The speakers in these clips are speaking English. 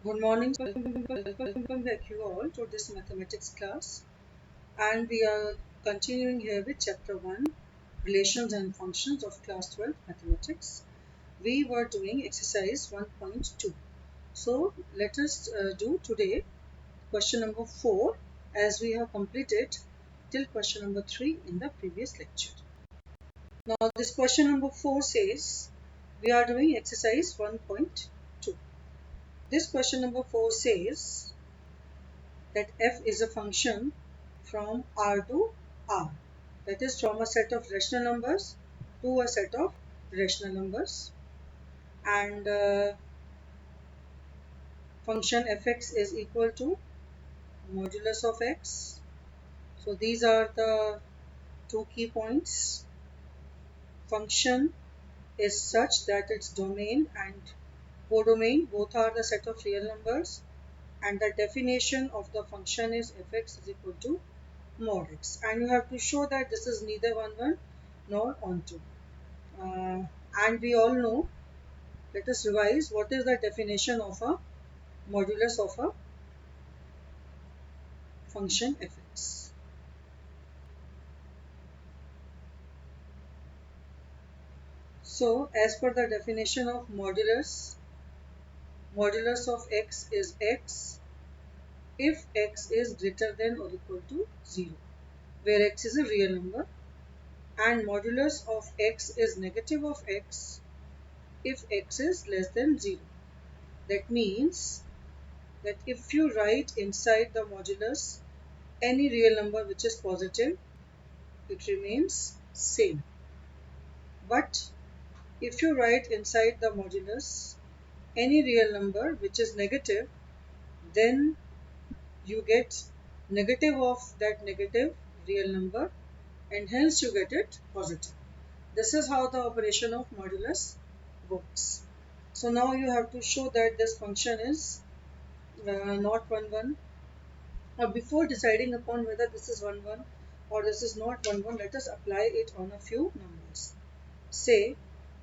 Good morning, welcome back you all to this mathematics class, and we are continuing here with chapter 1, relations and functions of class 12 mathematics. We were doing exercise 1.2. So let us do today question number 4, as we have completed till question number 3 in the previous lecture. Now this question number 4 says we are doing exercise 1.2. This question number 4 says that f is a function from R to R, that is from a set of rational numbers to a set of rational numbers, and function fx is equal to modulus of x. So these are the two key points. Function is such that its domain and codomain both are the set of real numbers, and the definition of the function is fx is equal to mod x, and you have to show that this is neither 1 nor onto. And we all know, let us revise, what is the definition of a modulus of a function fx. So as per the definition of modulus, modulus of x is x if x is greater than or equal to 0, where x is a real number, and modulus of x is negative of x if x is less than 0. That means that if you write inside the modulus any real number which is positive, it remains same. But if you write inside the modulus any real number which is negative, then you get negative of that negative real number, and hence you get it positive. This is how the operation of modulus works. So now you have to show that this function is not 1 Now before deciding upon whether this is 1 or this is not 1 let us apply it on a few numbers. Say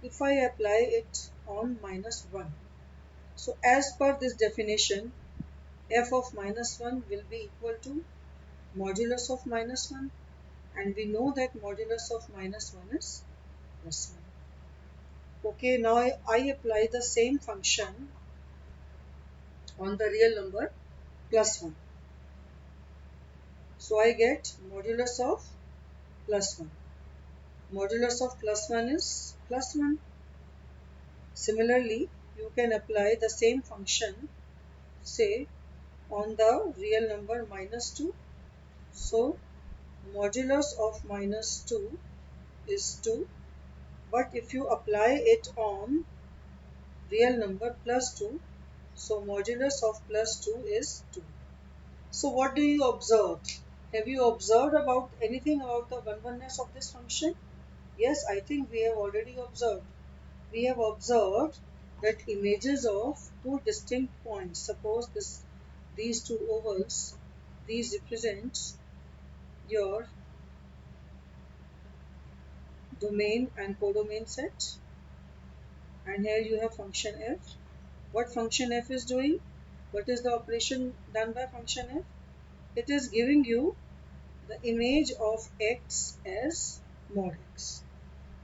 if I apply it on -1. So as per this definition, f of -1 will be equal to modulus of -1, and we know that modulus of -1 is +1. Okay, now I apply the same function on the real number +1. So I get modulus of +1. Modulus of +1 is +1. Similarly, you can apply the same function, say, on the real number -2. So modulus of -2 is 2, but if you apply it on real number +2, so modulus of +2 is 2. So what do you observe? Have you observed about anything about the one-oneness of this function? Yes, I think we have already observed. We have observed that images of two distinct points, suppose these two ovals, these represent your domain and codomain set, and here you have function f. What function f is doing? What is the operation done by function f? It is giving you the image of x as mod x.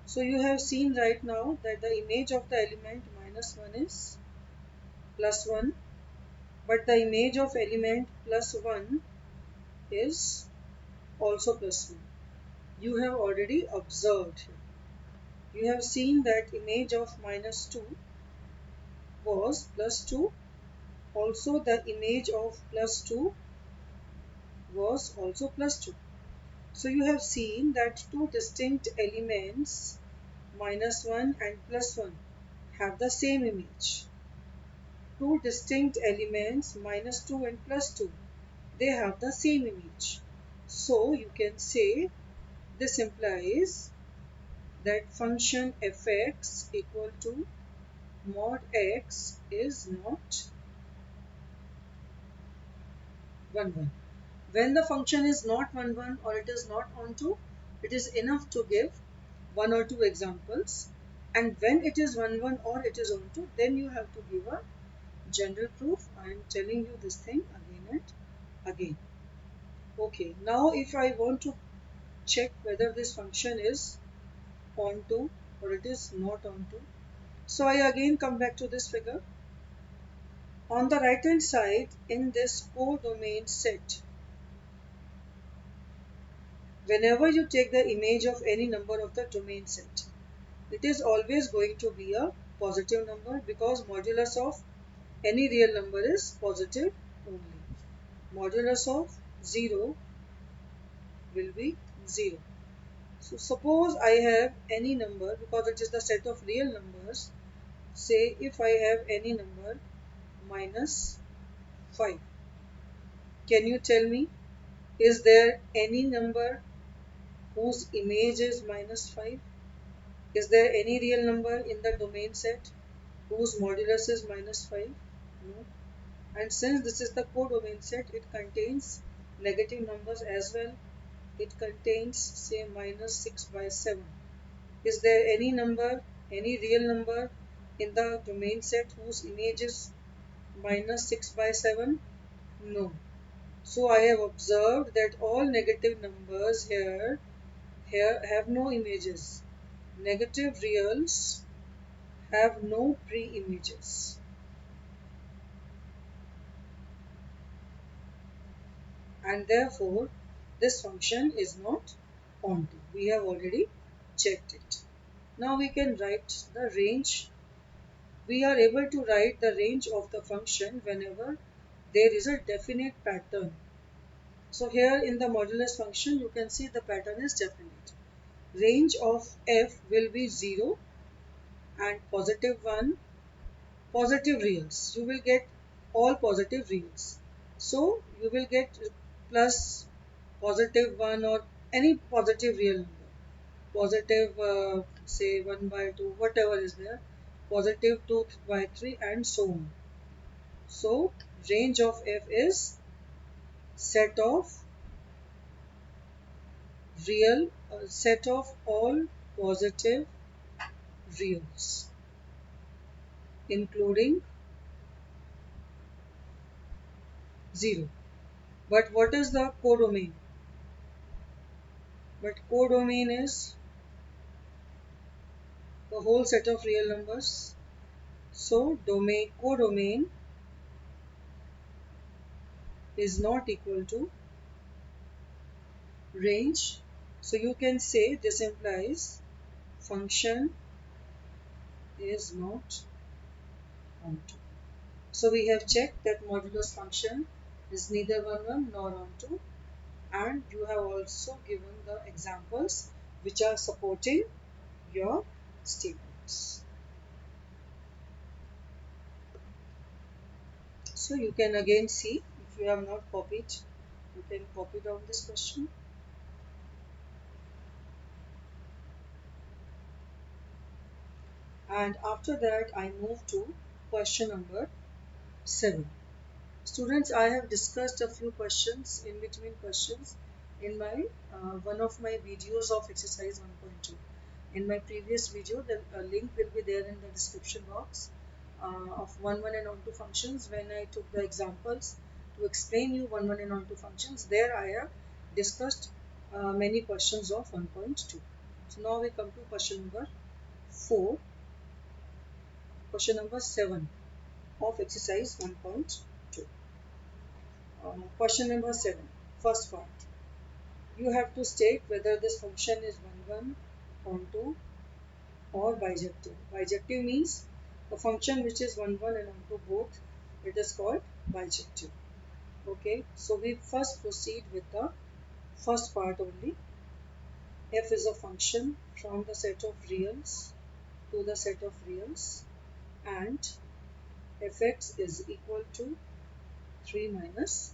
So you have seen right now that the image of the element -1 is +1, but the image of element +1 is also +1. You have already observed here. You have seen that image of -2 was +2. Also the image of +2 was also +2. So you have seen that two distinct elements -1 and +1 have the same image. Two distinct elements -2 and +2, they have the same image. So you can say this implies that function fx equal to mod x is not 1 When the function is not 1 or it is not onto, it is enough to give one or two examples, and when it is 1 or it is onto, then you have to give a general proof. I am telling you this thing again and again. Okay, now if I want to check whether this function is onto or it is not onto, so I again come back to this figure. On the right hand side in this codomain set, whenever you take the image of any number of the domain set, it is always going to be a positive number because modulus of any real number is positive only. Modulus of 0 will be 0. So suppose I have any number, because it is the set of real numbers. Say if I have any number minus 5. Can you tell me, is there any number whose image is minus 5? Is there any real number in the domain set whose modulus is minus 5? No. And since this is the codomain set, it contains negative numbers as well. It contains say minus 6 by 7. Is there any number, any real number in the domain set whose image is minus 6 by 7? No. So I have observed that all negative numbers here have no images. Negative reals have no pre-images. And therefore this function is not onto. We have already checked it. Now we can write the range. We are able to write the range of the function whenever there is a definite pattern. So here in the modulus function you can see the pattern is definite. Range of f will be 0 and positive 1, positive reals. You will get all positive reals. So you will get plus positive 1 or any positive real number. Positive say 1 by 2, whatever is there. Positive 2 by 3 and so on. So range of f is set of set of all positive reals including 0. But what is the codomain? But codomain is the whole set of real numbers. So codomain is not equal to range. So you can say this implies function is not onto. So we have checked that modulus function is neither 1 nor onto, and you have also given the examples which are supporting your statements. So you can again see, if you have not copied, you can copy down this question. And after that I move to question number 7. Students, I have discussed a few questions in between questions in my one of my videos of exercise 1.2. In my previous video, the link will be there in the description box of 1 and onto functions. When I took the examples to explain you 1 and onto functions, there I have discussed many questions of 1.2. So now we come to question number 4, question number 7 of exercise 1.2. Question number 7, first part. You have to state whether this function is 1 onto or bijective. Bijective means a function which is 1 and onto both. It is called bijective. Okay, so we first proceed with the first part only. F is a function from the set of reals to the set of reals, and fx is equal to 3 minus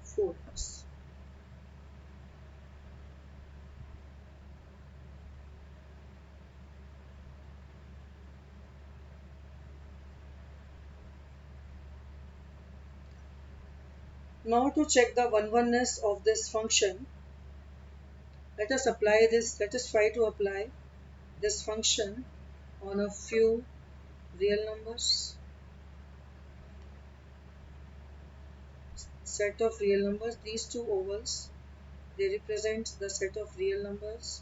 4x. Now to check the oneness of this function, let us try to apply this function on a few real numbers. set of real numbers. These two ovals, they represent the set of real numbers.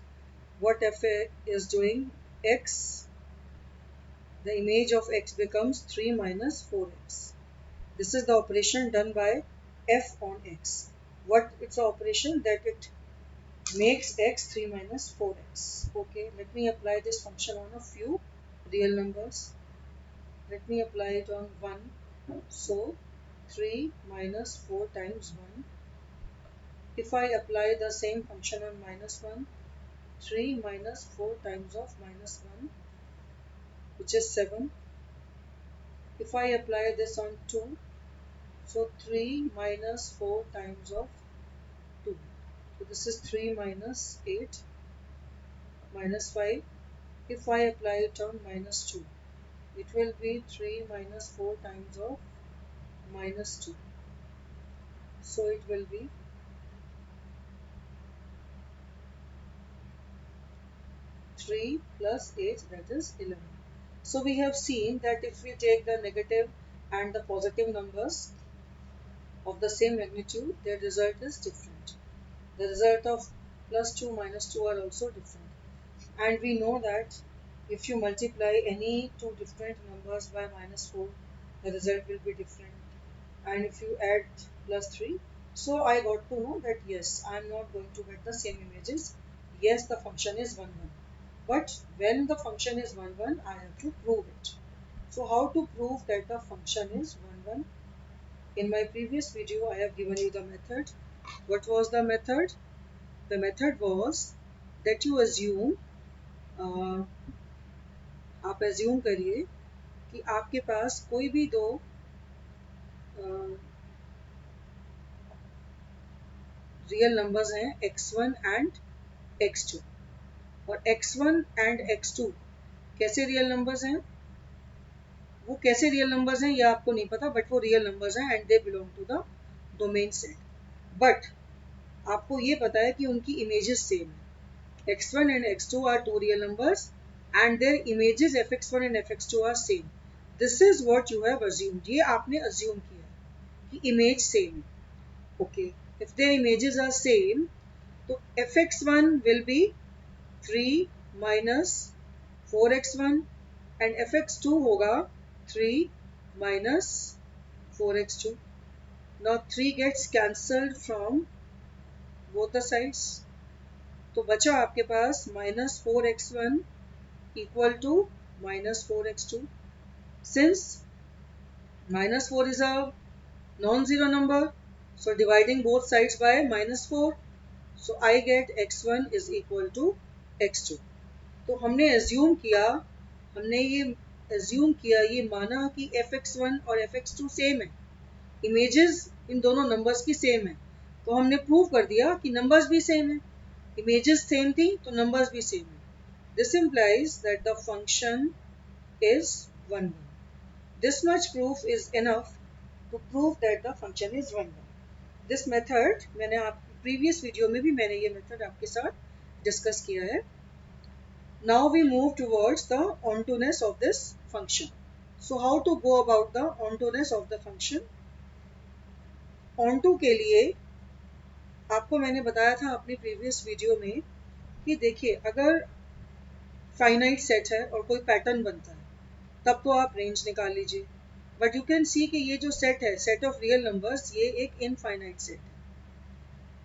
What f is doing, x, the image of x becomes 3 minus 4x. This is the operation done by f on x. What it's the operation that it makes x 3 minus 4x. Okay, let me apply this function on a few real numbers. Let me apply it on 1. So 3 minus 4 times 1. If I apply the same function on minus 1, 3 minus 4 times of minus 1, which is 7. If I apply this on 2, so 3 minus 4 times of 2. So this is 3 minus 8 minus 5. If I apply it on minus 2, it will be 3 minus 4 times of minus 2. So it will be 3 plus 8, that is 11. So we have seen that if we take the negative and the positive numbers of the same magnitude, their result is different. The result of plus 2 minus 2 are also different. And we know that if you multiply any two different numbers by minus 4, the result will be different. And if you add plus 3, so I got to know that yes, I am not going to get the same images. Yes, the function is 1 1. But when the function is 1 1, I have to prove it. So how to prove that the function is 1 1? In my previous video, I have given you the method. What was the method? The method was that you assume, आप assume करिए कि आपके पास कोई भी दो real numbers हैं x1 and x2, और x1 and x2 कैसे रियल नंबर्स हैं, वो कैसे रियल नंबर्स हैं ये आपको नहीं पता, बट वो रियल नंबर्स हैं and they belong to the domain set. But आपको ये पता है कि उनकी इमेजेस सेम है. x1 and x2 are two real numbers and their images fx1 and fx2 are same. This is what you have assumed. ये आपने assume किया कि image same. Okay, if their images are same, तो fx1 will be 3 minus 4x1 and fx2 होगा 3 minus 4x2. Now 3 gets cancelled from both the sides. तो बचा आपके पास minus 4x1 equal to minus 4x2. Since minus 4 is a non-zero number, so dividing both sides by minus 4, so I get x1 is equal to x2. तो हमने assume किया, ये माना कि fx1 और fx2 सेम है, इमेजेस इन दोनों numbers की सेम है, तो हमने प्रूव कर दिया कि नंबर्स भी सेम है, इमेजेस सेम थी तो नंबर्स भी सेम है. This implies that the function is 1 1. This much proof is enough to prove that the function is 1 1. This method मैंने आप previous video में भी मैंने ये method आपके साथ discuss किया है. Now we move towards the ontoness of this function. So how to go about the ontoness of the function? Onto के लिए आपको मैंने बताया था अपनी previous video में कि देखिए अगर finite set है और कोई pattern बनता है तब तो आप range निकाल लीजिए. बट यू कैन सी कि ये जो सेट है, सेट ऑफ रियल नंबर्स, ये एक इनफाइनाइट सेट है.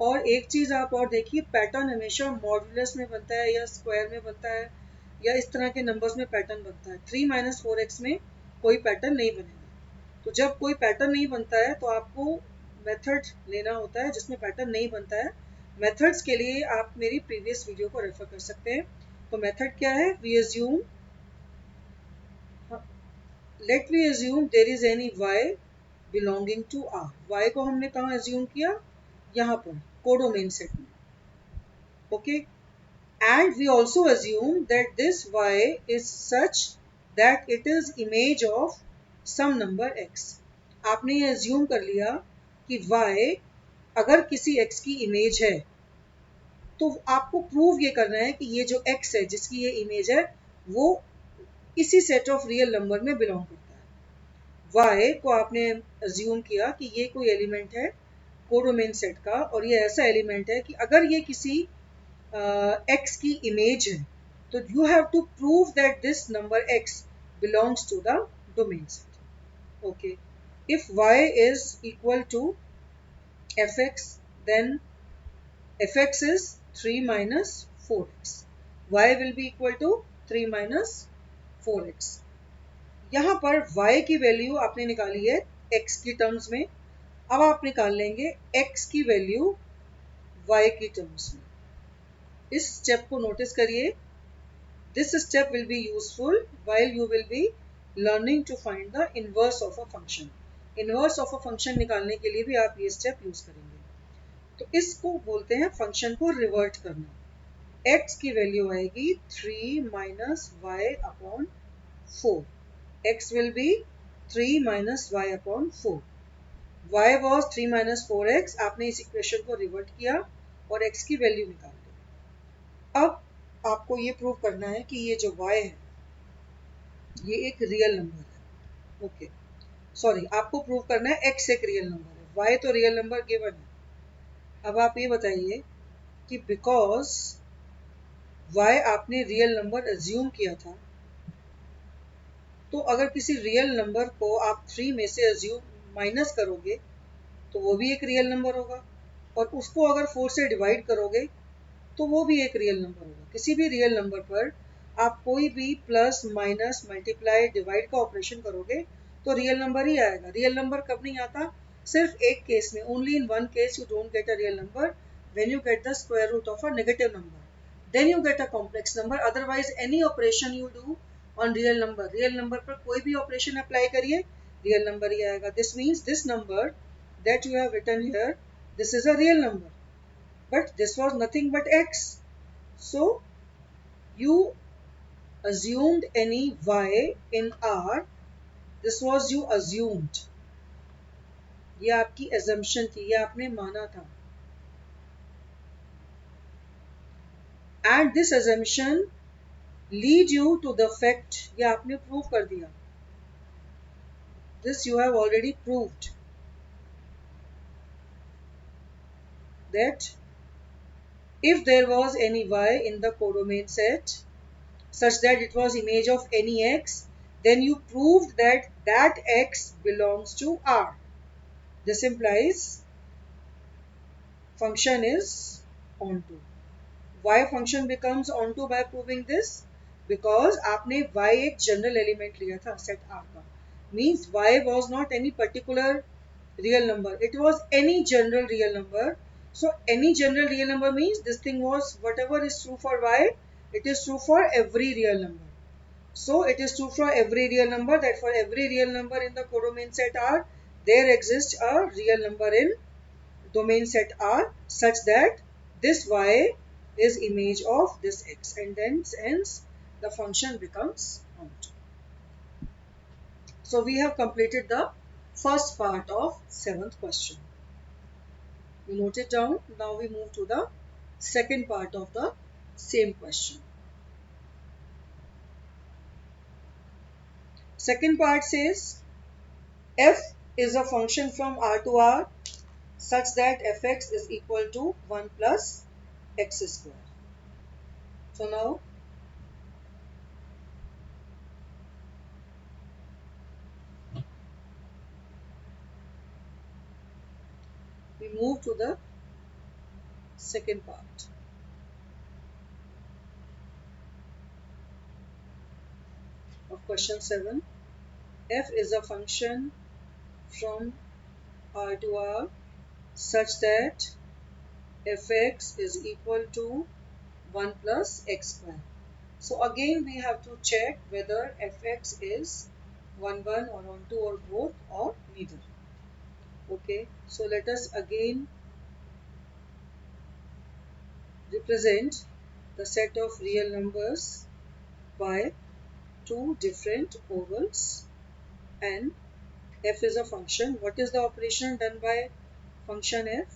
और एक चीज़ आप और देखिए, पैटर्न हमेशा मॉड्यूलस में बनता है या स्क्वायर में बनता है या इस तरह के नंबर्स में पैटर्न बनता है. 3 माइनस 4x में कोई पैटर्न नहीं बनेगा. तो जब कोई पैटर्न नहीं बनता है तो आपको मेथड लेना होता है जिसमें पैटर्न नहीं बनता है. मेथड्स के लिए आप मेरी प्रीवियस वीडियो को रेफर कर सकते हैं. तो मेथड क्या है? We assume, let we assume there is any y belonging to R. y को हमने कहाँ assume किया? यहाँ पर कोडोमेन सेट में. Okay, and we also assume that this y is such that it is image of some number x. आपने ये assume कर लिया कि y अगर किसी x की इमेज है तो आपको प्रूव ये करना है कि ये जो x है जिसकी ये इमेज है वो इसी सेट ऑफ रियल नंबर में बिलोंग करता है. y को आपने अज्यूम किया कि ये कोई एलिमेंट है कोडोमेन सेट का, और ये ऐसा एलिमेंट है कि अगर ये किसी x की इमेज है तो you have to prove that this number x belongs to the domain set. Okay, if y is equal to fx, then fx is 3 minus 4x. y will be equal to 3 minus 4x. यहाँ पर y की value आपने निकाली है x की terms में. अब आप निकाल लेंगे x की वैल्यू y की टर्म्स में. इस स्टेप को नोटिस करिए. This step will be useful while you will be learning to find the inverse of a function. Inverse of a function निकालने के लिए भी आप ये स्टेप यूज करेंगे. तो इसको बोलते हैं फंक्शन को रिवर्ट करना. x की वैल्यू आएगी 3 minus y upon 4. x will be 3 minus y upon 4. y was 3 minus 4x. आपने इस इक्वेशन को रिवर्ट किया और x की वैल्यू निकाल ली. अब आपको ये प्रूव करना है कि ये जो y है ये एक रियल नंबर है. ओके, सॉरी, आपको प्रूव करना है x एक रियल नंबर है. y तो रियल नंबर गिवन है. अब आप ये बताइए कि बिकॉज y आपने रियल नंबर अज्यूम किया था, तो अगर किसी रियल नंबर को आप 3 में से अज्यूम माइनस करोगे तो वो भी एक रियल नंबर होगा, और उसको अगर 4 से डिवाइड करोगे तो वो भी एक रियल नंबर होगा. किसी भी रियल नंबर पर आप कोई भी प्लस माइनस मल्टीप्लाई डिवाइड का ऑपरेशन करोगे तो रियल नंबर ही आएगा. रियल नंबर कब नहीं आता? सिर्फ एक केस में. Only in one case you don't get a real number, when you get the square root of a negative number, then you get a complex number. Otherwise any operation you do on real number पर कोई भी operation apply करिए, real number ही आएगा. This means this number that you have written here, this is a real number, but this was nothing but x. So you assumed any y in R. This was you assumed. ये आपकी assumption थी, ये आपने माना था. And this assumption lead you to the fact, ये आपने prove कर दिया. This you have already proved that if there was any y in the codomain set such that it was image of any x, then you proved that that x belongs to R. This implies function is onto. Why function becomes onto by proving this? Because आपने y एक general element लिया था set R का. Means y was not any particular real number. It was any general real number. So any general real number means this thing was whatever is true for y, it is true for every real number. So it is true for every real number that for every real number in the codomain set R, there exists a real number in domain set R such that this y is image of this x, and then hence the function becomes onto. So we have completed the first part of 7th question. You note it down. Now we move to the second part of the same question. Second part says f is a function from R to R such that fx is equal to 1 plus x square. So now we move to the second part. Of question 7. F is a function from R to R such that fx is equal to 1 plus x square. So again we have to check whether fx is 1 1 or onto or both or neither. Okay, so let us again represent the set of real numbers by two different ovals, and f is a function. What is the operation done by function f?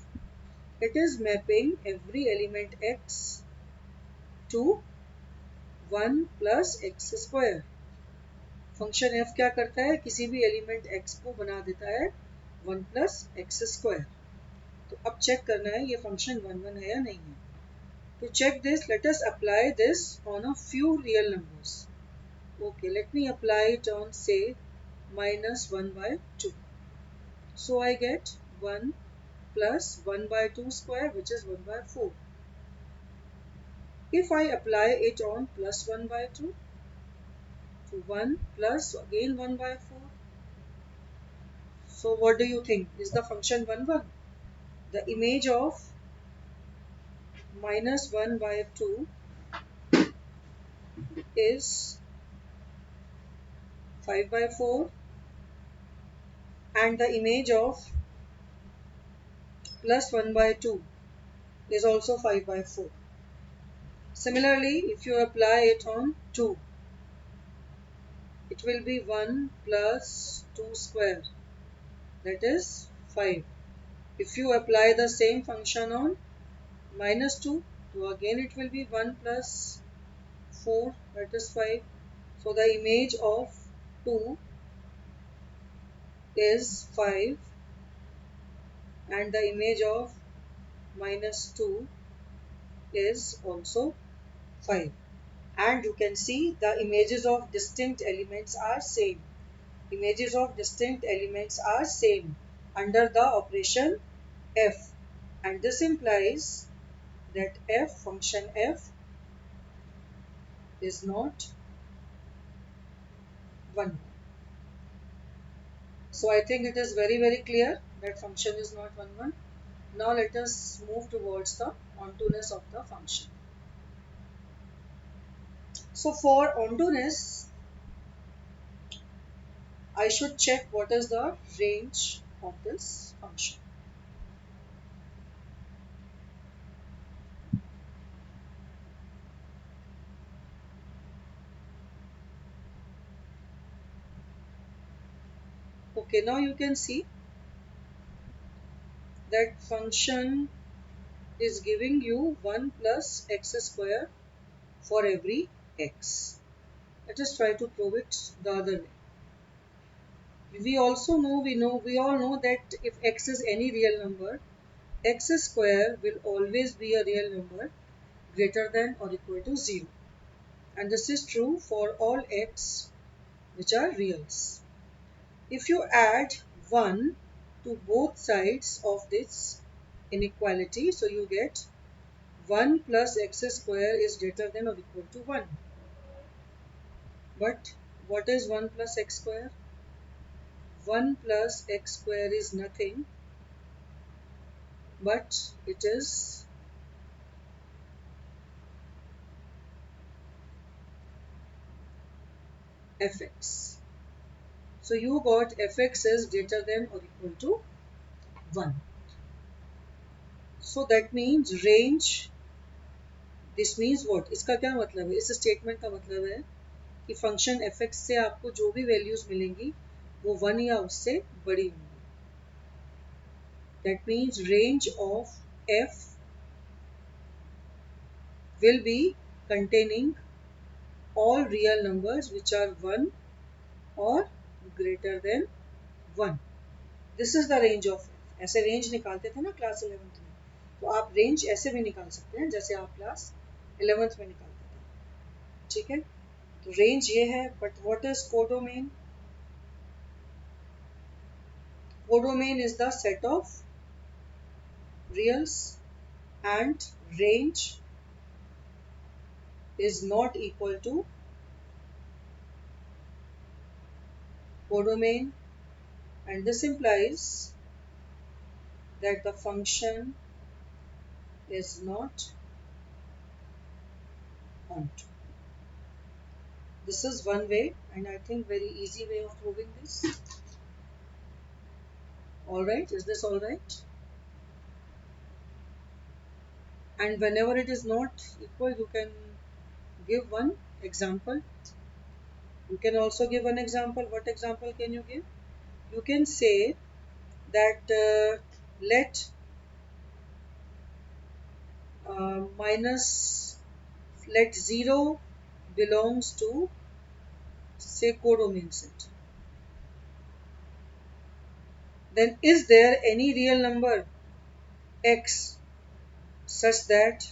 It is mapping every element x to 1 plus x square. Function f क्या करता है, किसी भी element x को बना देता है 1 plus x square. तो अब चेक करना है ये फंक्शन 1 है या नहीं है। To check this, let us apply this on a few real numbers. Okay, let me apply it on say minus 1 by 2. So I get 1 plus 1 by 2 square, which is 1 by 4. If I apply it on plus 1 by 2, so 1 plus again 1 by 4. So what do you think? Is the function 1 1? The image of minus 1 by 2 is 5 by 4, and the image of plus 1 by 2 is also 5 by 4. Similarly, if you apply it on 2, it will be 1 plus 2 square, that is 5. If you apply the same function on minus 2, so again it will be 1 plus 4, that is 5. So the image of 2 is 5, and the image of minus 2 is also 5. And you can see the images of distinct elements are same. Images of distinct elements are same under the operation f, and this implies that function f is not 1. So I think it is very clear that function is not 1. Now let us move towards the ontoness of the function. So for ontoness, I should check what is the range of this function. Okay, now you can see that function is giving you 1 plus x square for every x. Let us try to prove it the other way. We all know that if x is any real number, x square will always be a real number greater than or equal to 0. And this is true for all x which are reals. If you add 1 to both sides of this inequality, so you get 1 plus x square is greater than or equal to 1. But what is 1 plus x square? 1 plus x square is nothing, but it is fx. So you got fx is greater than or equal to 1. So that means range, this means what? इसका क्या मतलब है? इस statement का मतलब है कि function fx से आपको जो भी वैल्यूज मिलेंगी वो 1 या उससे बड़ी होंगी. That means range of f will be containing all real numbers which are 1 or greater than 1. This is the range of f. ऐसे रेंज निकालते थे ना क्लास 11th में, तो आप रेंज ऐसे भी निकाल सकते हैं जैसे आप क्लास 11th में निकालते थे. ठीक है, तो रेंज ये है. But what is codomain? Codomain is the set of reals, and range is not equal to codomain, and this implies that the function is not onto. This is one way, and I think very easy way of proving this. Alright, is this alright? And whenever it is not equal, you can give one example. You can also give an example. What example can you give? You can say that let minus let 0 belongs to say codomain set, then is there any real number x such that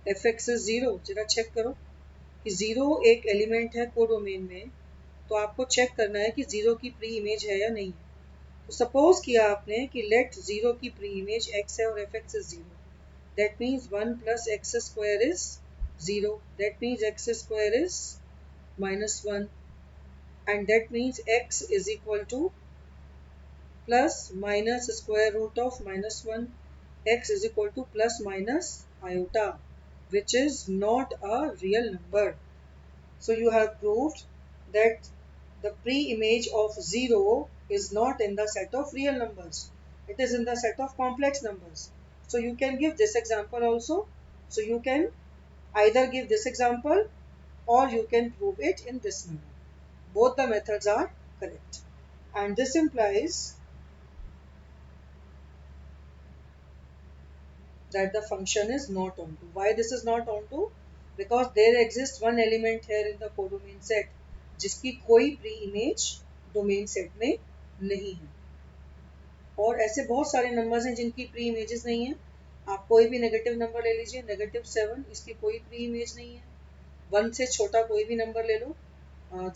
fx is 0? जरा check करो कि 0 एक element है codomain में, तो आपको check करना है कि 0 की प्री इमेज है या नहीं है। तो सपोज किया आपने कि लेट 0 की प्री इमेज x है और fx is 0, that means 1 plus x square is 0, that means x square is minus 1, and that means x is equal to plus minus square root of minus 1, x is equal to plus minus iota, which is not a real number. So you have proved that the pre-image of 0 is not in the set of real numbers. It is in the set of complex numbers. So you can give this example also. So you can either give this example or you can prove it in this manner. Both the methods are correct. And this implies that the function is not onto. Why this is not onto? Because there exists one element here in the codomain set जिसकी कोई pre image domain set में नहीं है, और ऐसे बहुत सारे numbers हैं जिनकी प्री इमेजेस नहीं है। आप कोई भी नेगेटिव नंबर ले लीजिए, -7, इसकी कोई प्री इमेज नहीं है। 1 से छोटा कोई भी नंबर ले लो,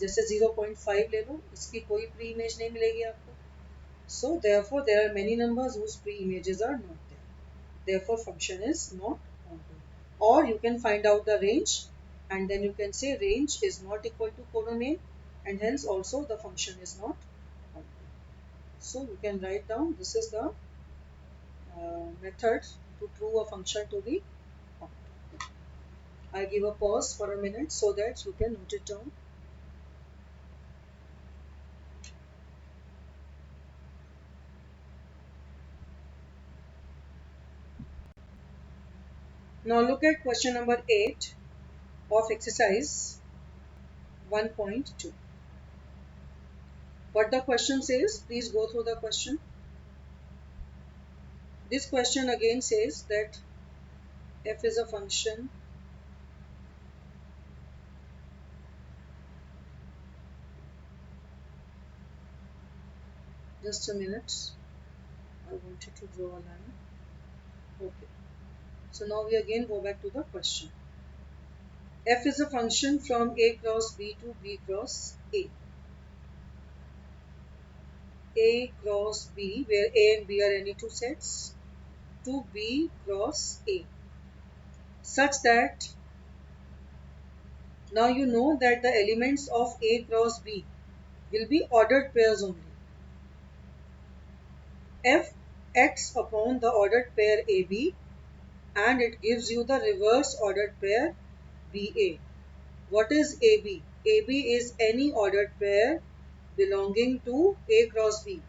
जैसे 0.5 ले लो, इसकी कोई प्री इमेज नहीं मिलेगी आपको। So therefore there are many numbers whose pre-images are not there. Therefore function is not onto. Or you can find out the range, and then you can say range is not equal to codomain, and hence also the function is not onto. So you can write down this is the method to prove a function to be onto. I give a pause for a minute so that you can note it down. Now look at question number 8 of exercise 1.2. What the question says, please go through the question. This question again says that f is a function just a minute, I wanted to draw a line. Okay, so now we again go back to the question. F is a function from a cross b to b cross a cross b, where a and b are any two sets, to b cross a, such that now you know that the elements of a cross b will be ordered pairs only. F acts upon the ordered pair AB and it gives you the reverse ordered pair BA. What is AB? AB is any ordered pair belonging to A cross B.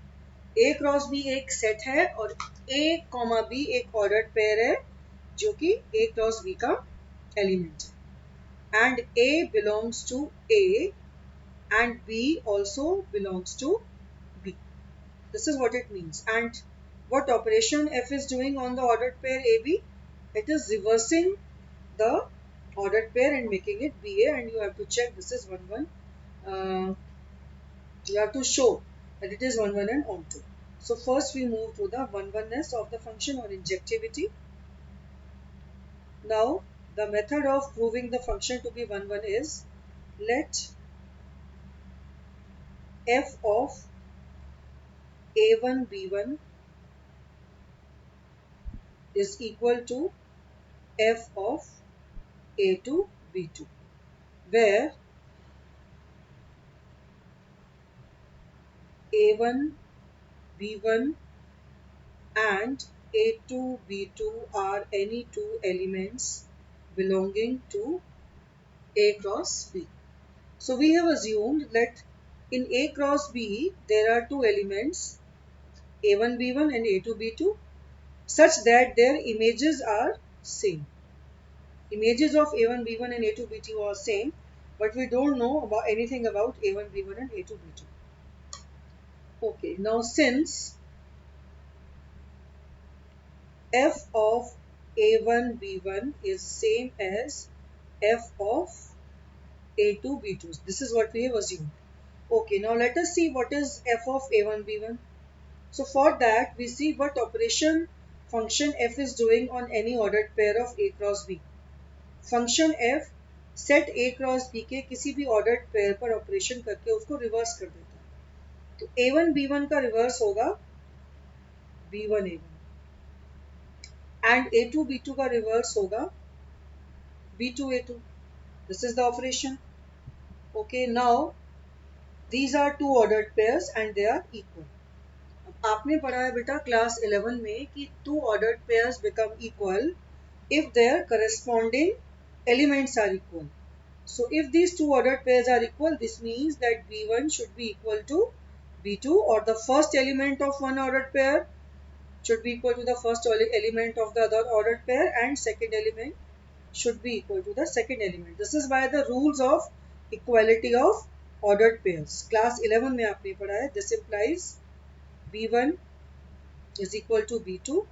A cross B एक set है और A, B एक ordered pair है जो कि A cross B का element है, and A belongs to A and B also belongs to B. This is what it means. And what operation F is doing on the ordered pair AB? It is reversing the ordered pair and making it BA, and you have to check this is 1 1. You have to show that it is 1 1 and onto. So first we move to the 1 1ness of the function or injectivity. Now the method of proving the function to be 1 1 is let f of a1 b1 is equal to f of a2 b2, where a1 b1 and a2 b2 are any two elements belonging to a cross b. So we have assumed that in a cross b there are two elements a1 b1 and a2 b2 such that their images are same. Images of a1 b1 and a2 b2 are same, but we don't know about anything about a1 b1 and a2 b2. Okay, now since f of a1 b1 is same as f of A2, B2. This is what we have assumed. Okay, now let us see what is f of A1, B1. So for that, we see what operation function f is doing on any ordered pair of A cross B. Function f set A cross B के किसी भी ordered pair पर operation करके उसको reverse कर देता है. तो A1 B1 का रिवर्स होगा B1 A1 and A2 B2 का रिवर्स होगा B2 A2. This is the operation. Okay, now these are two ordered pairs and they are equal. अब आपने पढ़ा है बेटा क्लास 11 में कि two ordered pairs become equal if their corresponding elements are equal. So if these two ordered pairs are equal, this means that B1 should be equal to B2, or the first element of one ordered pair should be equal to the first element of the other ordered pair, and second element should be equal to the second element. This is by the rules of equality of ordered pairs. Class 11 में आपने पढ़ा है. This implies B1 is equal to B2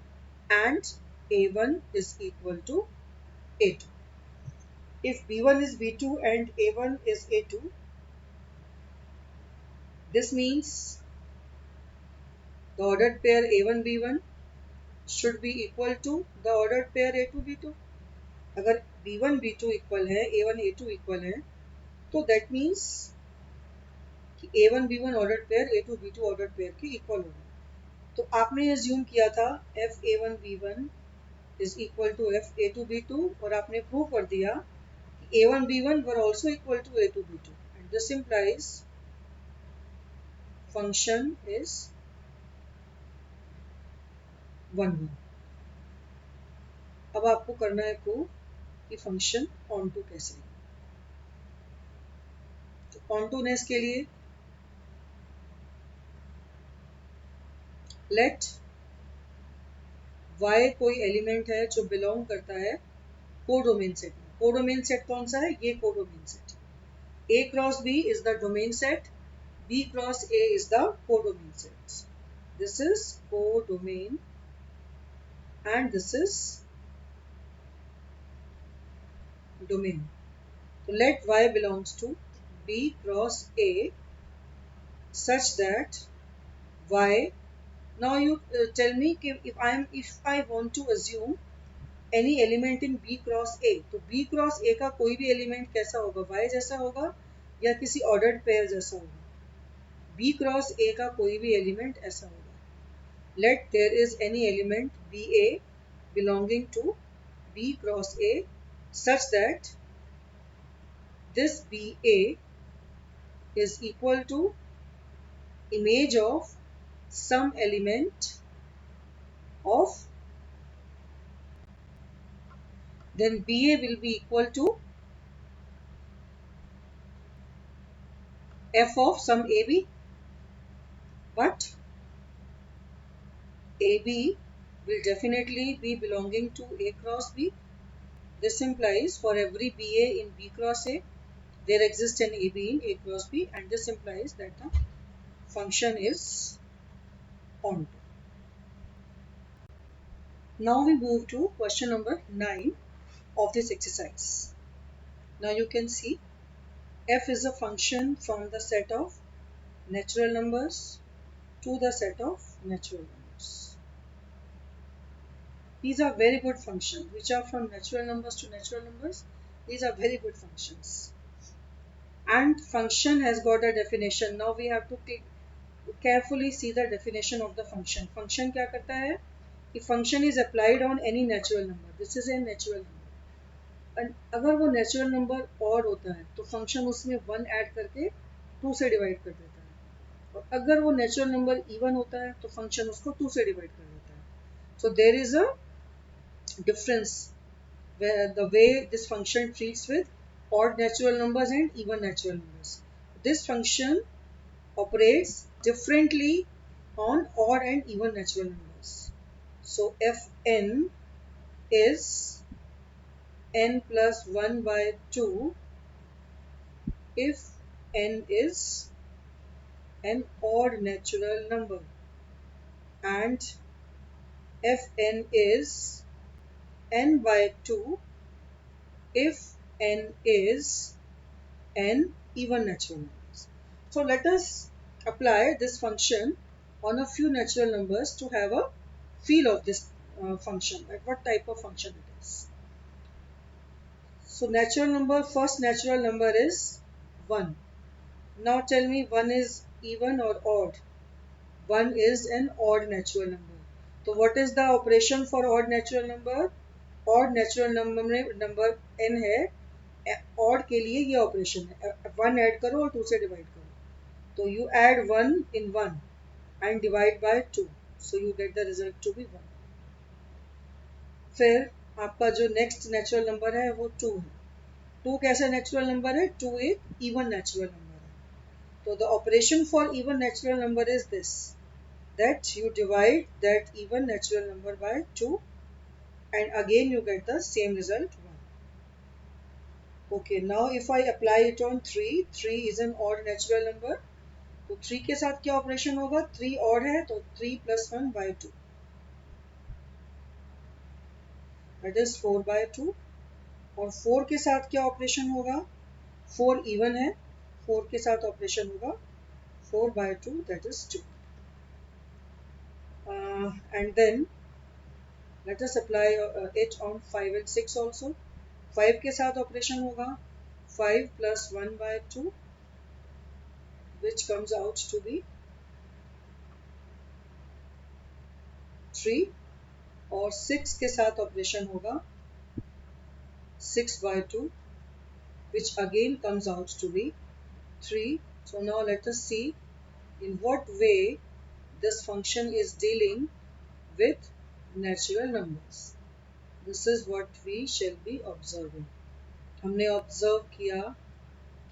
and A1 is equal to A2. If B1 is B2 and A1 is A2, this means the ordered pair A1 B1 should be equal to the ordered pair A2 B2. अगर B1 B2 equal है, A1 A2 equal है, तो that means कि A1 B1 ordered pair A2 B2 ordered pair के equal होगा. तो आपने assume किया था F A1 B1 is equal to F A2 B2 और आपने प्रूव कर दिया कि A1 B1 were also equal to A2 B2, and this implies function is 1 1. अब आपको करना है प्रूव कि फंक्शन ऑन टू कैसे है. तो ऑन टू नेस के लिए लेट y कोई एलिमेंट है जो बिलोंग करता है कोडोमेन सेट में. कोडोमेन सेट कौन सा है? ये codomain set. A cross B is the domain set, B cross A is the codomain set. This is codomain and this is domain. So let y belongs to B cross A such that y. Now you tell me if I want to assume any element in B cross A, तो B cross A का कोई भी element कैसा होगा? Y जैसा होगा या किसी ऑर्डर्ड पेयर जैसा होगा? B cross A का कोई भी एलिमेंट ऐसा होगा. Let there is any element BA belonging to B cross A such that this BA is equal to image of some element of, then BA will be equal to F of some AB, but AB will definitely be belonging to A cross B. This implies for every BA in B cross A, there exists an AB in A cross B, and this implies that the function is onto. Now we move to question number 9 of this exercise. Now you can see f is a function from the set of natural numbers to the set of natural numbers. These are very good functions which are from natural numbers to natural numbers. These are very good functions. And function has got a definition. Now we have to carefully see the definition of the function. Function क्या करता है? If function is applied on any natural number, this is a natural number. And अगर वो natural number odd होता है तो function उसमें 1 add करके 2 से डिवाइड कर देता है. और अगर वो natural number even होता है तो function उसको 2 से डिवाइड कर देता है. So there is a difference where the way this function treats with odd natural numbers and even natural numbers. This function operates differently on odd and even natural numbers. So Fn is n plus 1 by 2 if n is an odd natural number, and Fn is n by 2 if n is n even natural numbers. So let us apply this function on a few natural numbers to have a feel of this function, like what type of function it is. So natural number, first natural number is 1. Now tell me, 1 is even or odd? 1 is an odd natural number. So what is the operation for odd natural number? Odd natural number में number n है, odd के लिए ये operation है, 1 add करो और 2 से divide करो, तो you add 1 in 1 and divide by 2, so you get the result to be 1. फिर आपका जो नेक्स्ट नेचुरल नंबर है वो 2 है. 2 कैसा नेचुरल नंबर है? 2 एक इवन नेचुरल नंबर है. तो the operation for even natural number is this, that you divide that even natural number by 2 and again you get the same result 1. Okay, now if I apply it on 3, 3 is an odd natural number, तो 3 के साथ क्या operation होगा? 3 odd है तो 3 plus 1 by 2, that is 4 by 2. और 4 के साथ क्या ऑपरेशन होगा? 4 even है, 4 के साथ ऑपरेशन होगा 4 by 2, that is 2. And then let us apply it on 5 and 6 also. 5 के साथ ऑपरेशन होगा 5 plus 1 by 2, which comes out to be 3. और 6 के साथ ऑपरेशन होगा 6 by 2, which again comes out to be 3. So now let us see in what way this function is dealing with natural numbers. This is what we shall be observing. हमने observe किया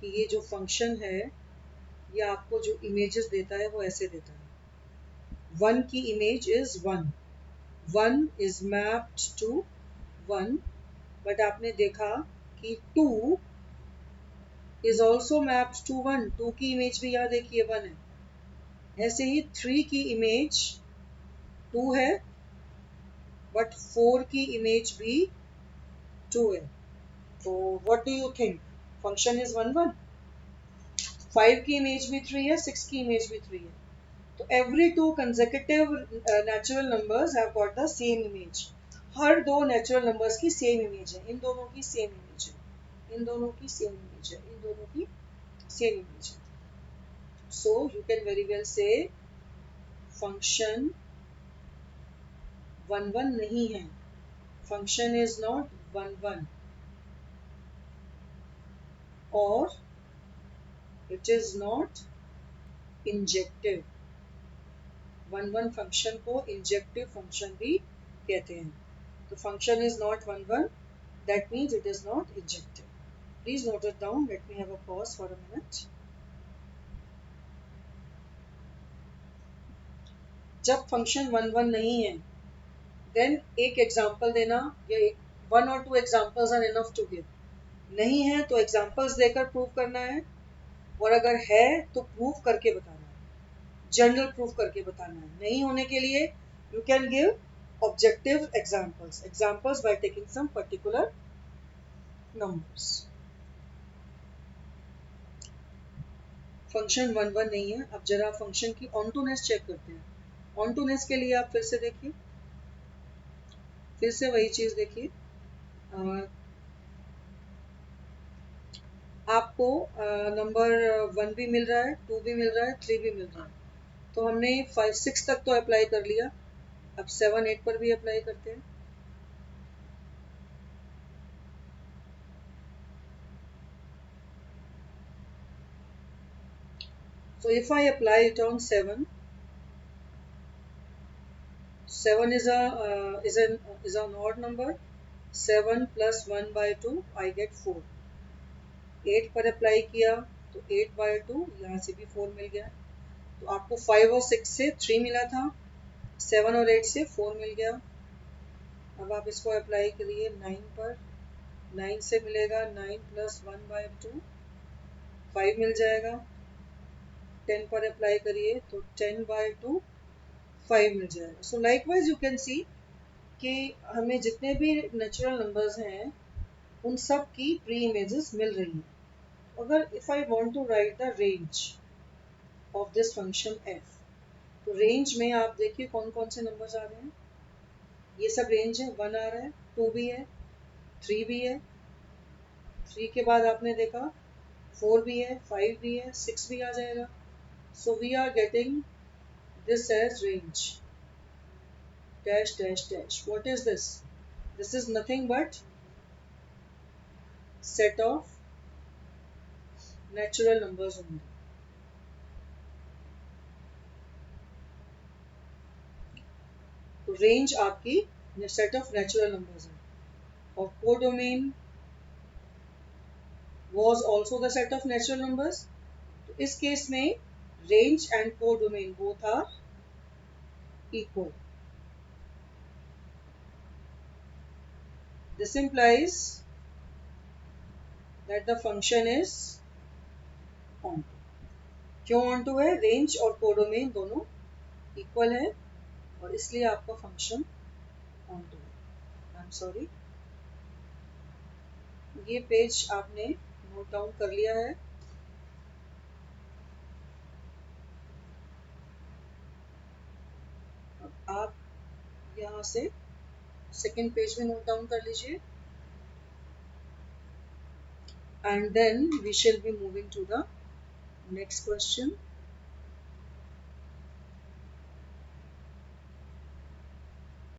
कि ये जो function है ये आपको जो images देता है वो ऐसे देता है. 1 की image is 1, 1 is mapped to 1, but आपने देखा कि 2 इज ऑल्सो मैप्ड टू 1, 2 की इमेज भी यहाँ देखिए 1 है. ऐसे ही 3 की इमेज 2 है, बट 4 की इमेज भी 2 है. तो what do you think? Function is 1 1. 5 की इमेज भी 3 है, 6 की इमेज भी 3 है. तो every two consecutive natural numbers have got the same image. हर दो natural numbers की same image है, इन दोनों की same image है, इन दोनों की same image है, इन दोनों की same image है. So you can very well say function 1 1 नहीं है. Function is not 1 1, or it is not injective. 1 1 function को injective function भी कहते हैं. The function is not 1 1, that means it is not injective. Please note it down. Let me have a pause for a minute. जब function 1 1 नहीं है, then एक example देना, या 1 or 2 examples are enough to give. नहीं है तो examples देकर प्रूव करना है, और अगर है तो प्रूव करके बताना है, जनरल प्रूव करके बताना है. नहीं होने के लिए you can give objective examples by taking some particular numbers. Function 1 1 नहीं है. अब जरा फंक्शन की ऑनटूनेस चेक करते हैं. ऑनटूनेस के लिए आप फिर से देखिए, फिर से वही चीज देखिए. आपको नंबर 1 भी मिल रहा है, 2 भी मिल रहा है, 3 भी मिल रहा है. तो हमने 5 6 तक तो अप्लाई कर लिया, अब 7 8 पर भी अप्लाई करते हैं. So if I apply it on 7, 7 is an odd number. 7 plus 1 by 2, I get 4. 8 पर अप्लाई किया तो 8 by 2, यहाँ से भी 4 मिल गया. तो आपको 5 और 6 से 3 मिला था, 7 और 8 से 4 मिल गया. अब आप इसको अप्लाई करिए 9 पर, 9 से मिलेगा 9 plus 1 by 2, 5 मिल जाएगा. 10 पर अप्लाई करिए तो 10 by 2, 5 मिल जाएगा. सो लाइकवाइज यू कैन सी कि हमें जितने भी नेचुरल नंबर्स हैं उन सब की प्री इमेजेस मिल रही हैं. अगर if I want to write the range of this function f, तो रेंज में आप देखिए कौन कौन से नंबर्स आ रहे हैं। ये सब रेंज है, 1 आ रहा है, 2 भी है, 3 भी है, 3 के बाद आपने देखा 4 भी है, 5 भी है, 6 भी आ जाएगा। So we are getting this as range dash dash dash. What is this? This is nothing but set of natural numbers only. तो रेंज आपकी सेट ऑफ नेचुरल नंबर्स है, और codomain was also the set of natural numbers. तो इस case में range and codomain both are equal. This implies that the function is onto. क्यों onto है? range और codomain दोनों equal है, और इसलिए आपका फंक्शन onto है। I'm sorry, ये पेज आपने नोट डाउन कर लिया है। अब आप यहाँ से सेकेंड पेज में नोट डाउन कर लीजिए, and then we shall be moving to the next question.